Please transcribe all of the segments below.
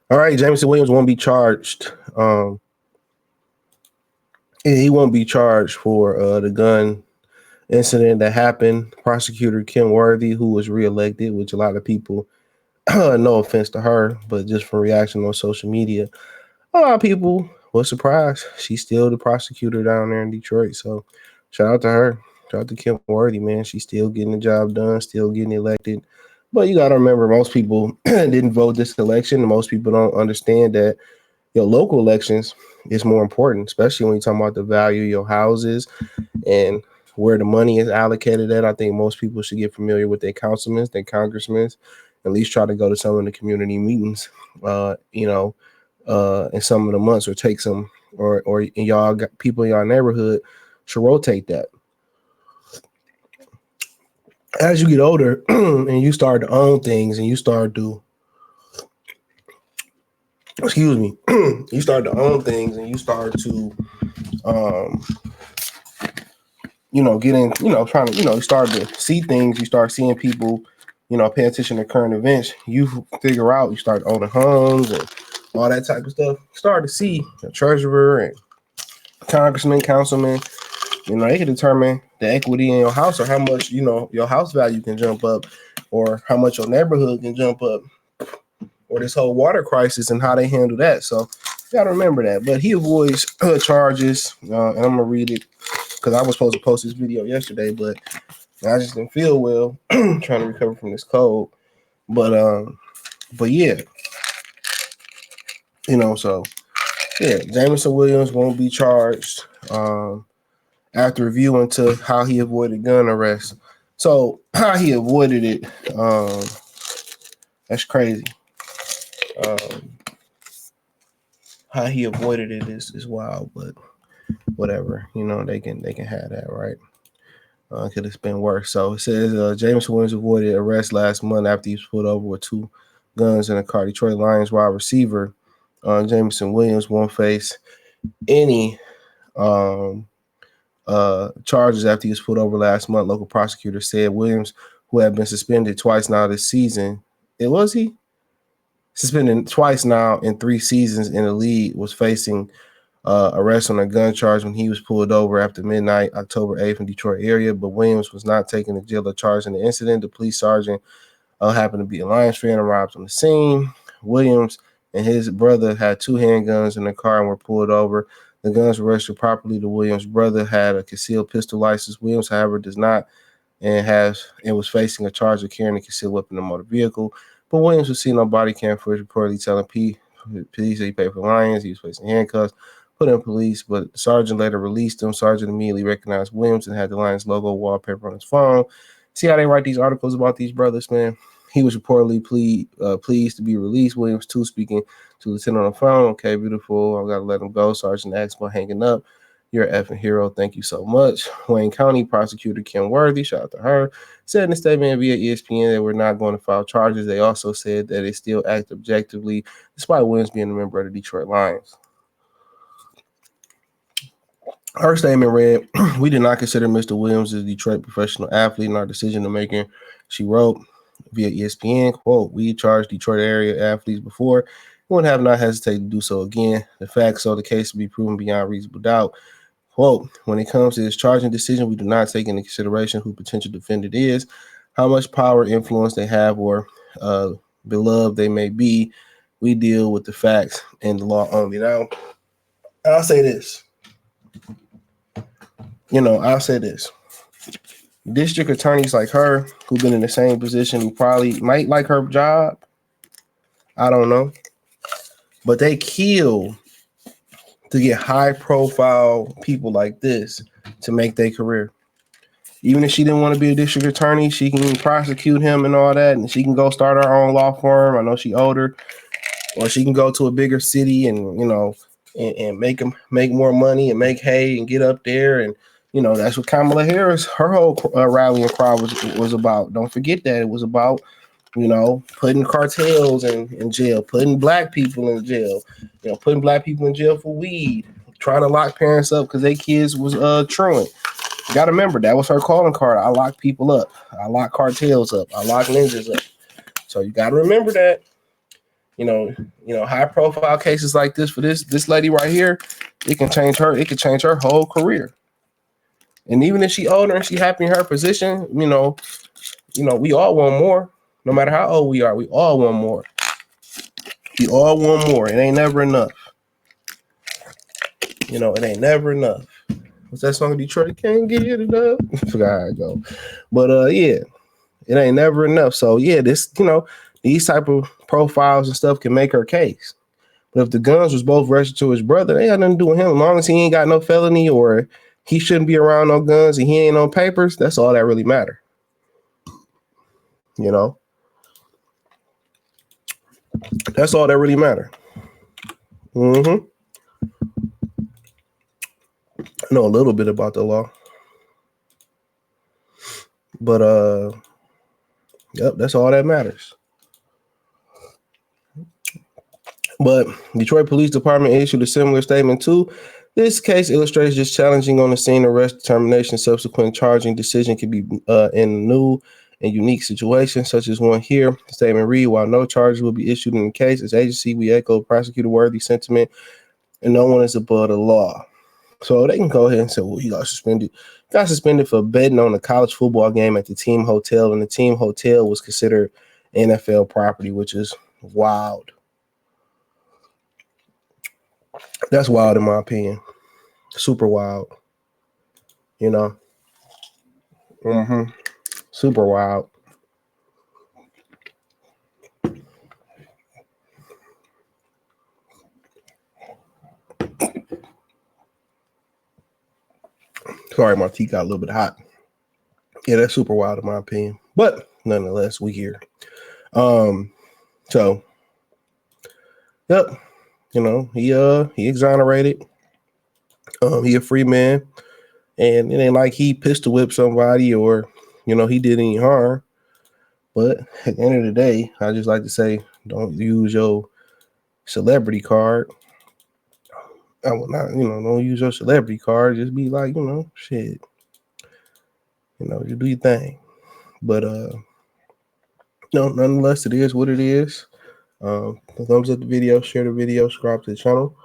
All right, Jameson Williams won't be charged. He won't be charged for the gun incident that happened. Prosecutor Kim Worthy, who was reelected, which a lot of people, no offense to her, but just from reaction on social media, a lot of people were surprised. She's still the prosecutor down there in Detroit. So shout out to her. Shout out to Kim Worthy, man. She's still getting the job done, still getting elected. But you got to remember, most people didn't vote this election. And most people don't understand that your local elections is more important, especially when you're talking about the value of your houses and where the money is allocated at. I think most people should get familiar with their councilmen, their congressmen, at least try to go to some of the community meetings, in some of the months, or take some, or y'all got people in y'all neighborhood should rotate that. As you get older and you start to own things and you start to, excuse me, you start to own things and you start to, um, get in, trying to, you start to see things, you start seeing people, pay attention to current events, you figure out, you start owning homes and all that type of stuff, start to see a treasurer and congressman, councilman, they can determine the equity in your house, or how much, your house value can jump up, or how much your neighborhood can jump up, or this whole water crisis and how they handle that. So you got to remember that. But he avoids charges, and I'm going to read it because I was supposed to post this video yesterday, but I just didn't feel well trying to recover from this cold. But yeah, so yeah, Jameson Williams won't be charged after reviewing to how he avoided gun arrest. So how he avoided it, that's crazy. Um, how he avoided it is wild, but whatever. They can have that, right? Could have been worse. So it says Jameson Williams avoided arrest last month after he was pulled over with two guns in a car. Detroit Lions wide receiver Jameson Williams won't face any charges after he was pulled over last month. Local prosecutor said Williams, who had been suspended twice now this season, he suspended twice now in 3 seasons in the league, was facing arrest on a gun charge when he was pulled over after midnight, October 8th in Detroit area. But Williams was not taken to jail or charged in the incident. The police sergeant happened to be a Lions fan, arrived on the scene. Williams and his brother had 2 handguns in the car and were pulled over. The guns were registered properly. The Williams brother had a concealed pistol license. Williams, however, does not, and was facing a charge of carrying a concealed weapon in a motor vehicle. But Williams was seen on body cam footage reportedly telling police that he paid for Lions. He was facing handcuffs, put in police, but the sergeant later released him. Sergeant immediately recognized Williams and had the Lions logo wallpaper on his phone. See how they write these articles about these brothers, man? He was reportedly pleased to be released. Williams, too, speaking to Lieutenant on the phone. Okay, beautiful. I got to let him go. Sergeant asked about hanging up. You're an effing hero. Thank you so much. Wayne County Prosecutor Kim Worthy, shout out to her, said in a statement via ESPN that we're not going to file charges. They also said that they still act objectively, despite Williams being a member of the Detroit Lions. Her statement read, "We did not consider Mr. Williams a Detroit professional athlete in our decision-making." She wrote via ESPN, quote, "We charged Detroit area athletes before and would have not hesitated to do so again. The facts so the case to be proven beyond reasonable doubt. Quote, when it comes to this charging decision, we do not take into consideration who potential defendant is, how much power, influence they have, or beloved they may be. We deal with the facts and the law only." Now, I'll say this. I'll say this. District attorneys like her, who've been in the same position, who probably might like her job, I don't know, but they kill to get high-profile people like this to make their career. Even if she didn't want to be a district attorney, she can prosecute him and all that, and she can go start her own law firm. I know she's older, or she can go to a bigger city and and make more money and make hay and get up there. And that's what Kamala Harris, her whole rallying cry was about. Don't forget that it was about putting cartels in jail, putting black people in jail, putting black people in jail for weed, trying to lock parents up because their kids was truant. You got to remember, that was her calling card. I lock people up. I lock cartels up. I lock ninjas up. So you got to remember that. High profile cases like this for this lady right here, it can change her. It can change her whole career. And even if she older and she happy in her position, we all want more. No matter how old we are, we all want more. We all want more. It ain't never enough. It ain't never enough. What's that song in Detroit? Can't get it enough. Forgot how it go. But yeah, it ain't never enough. So yeah, these type of profiles and stuff can make her case. But if the guns was both registered to his brother, they got nothing to do with him. As long as he ain't got no felony or he shouldn't be around no guns and he ain't on papers, that's all that really matter. That's all that really matter. I know a little bit about the law. But yep, that's all that matters. But Detroit Police Department issued a similar statement too. This case illustrates just challenging on the scene arrest determination. Subsequent charging decision can be in new and unique situations, such as one here. The statement read, while no charges will be issued in the case, as agency, we echo prosecutor-worthy sentiment, and no one is above the law. So they can go ahead and say, well, he got suspended. He got suspended for betting on a college football game at the team hotel, and the team hotel was considered NFL property, which is wild. That's wild in my opinion. Super wild. Super wild. Sorry, my tea got a little bit hot. Yeah, that's super wild in my opinion. But nonetheless, we here. So yep. He exonerated. He a free man. And it ain't like he pistol whipped somebody or, he did any harm. But at the end of the day, I just like to say, don't use your celebrity card. I will not, don't use your celebrity card. Just be like, shit. You do your thing. But nonetheless, it is what it is. Thumbs up the video, share the video, subscribe to the channel.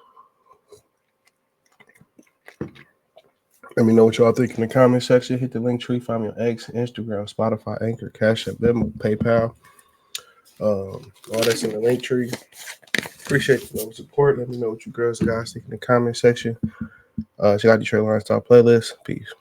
Let me know what y'all think in the comment section. Hit the link tree. Find me on X, Instagram, Spotify, Anchor, Cash App, Venmo, PayPal. All that's in the link tree. Appreciate the support. Let me know what you guys think in the comment section. Check out the Detroit Lifestyle playlist. Peace.